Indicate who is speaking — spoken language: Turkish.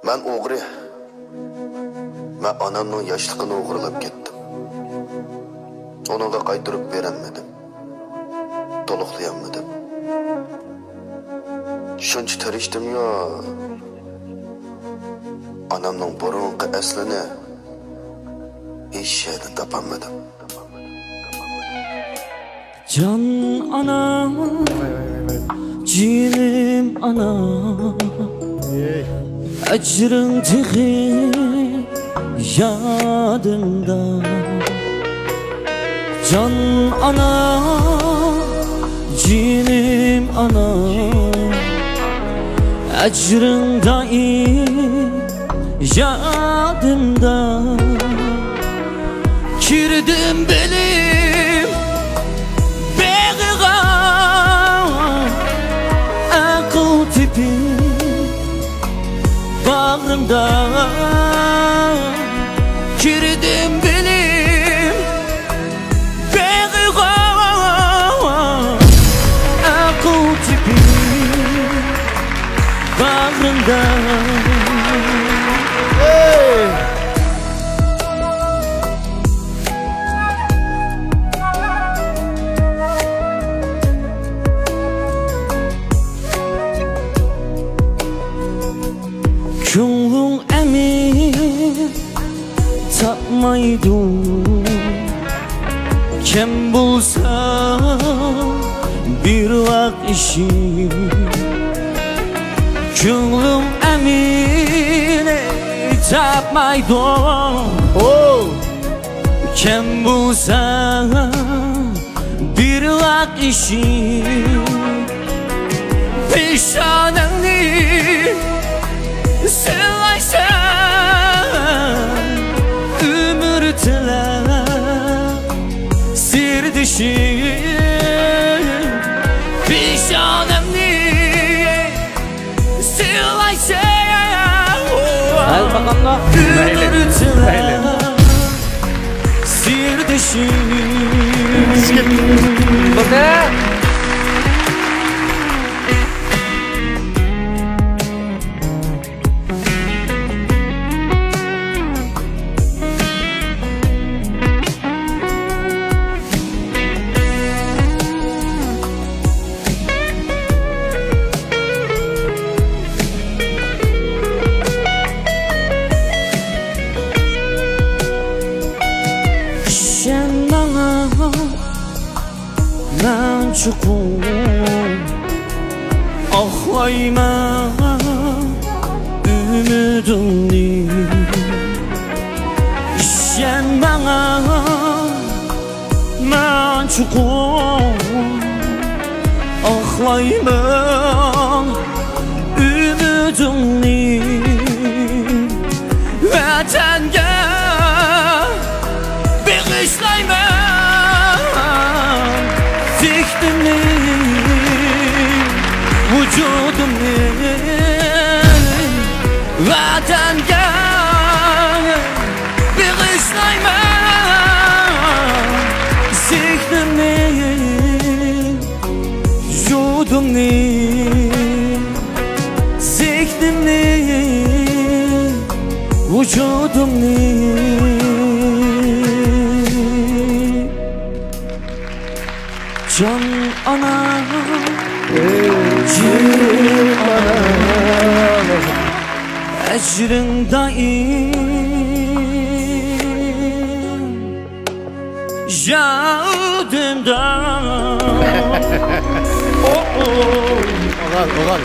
Speaker 1: Ben oğri. Ben anamның yaşlıqını oğurlap kettim. Onunla qaytırıp verenmedim. Toluqlayamadım. Şuncha tirishdim yo. Anamның burunqi aslini hech yerdan topolmadim.
Speaker 2: Can anam, cinim anam, ecrin tığı yadımda. Can anam, cinim anam, ecrin daim yadımda. Kirdim benim beğiğa, akıl tipi bağrımda. Kirdim benim beğiğa, akıl tipi bağrımda. Könlüm emin tapmaydı. Kim bulsa bir vak işi. Könlüm emin tapmaydı. Kim bulsa bir vak işi. Pişmanım Seversen ömür tile sirdişi. Pişmanım niye seversen ömür tile sirdişi. Sen bana ben çukur ahlayma ümidini. Sen bana ben çukur ahlayma ümidini. Vatanga bağışlayma zihnimi, vücudumu. Vatanga bağışlayma zihnimi, vücudumu. Zihnimi, vücudumu. Can anam, cinim anam, ecrin daim yadımda.
Speaker 3: Oğlan.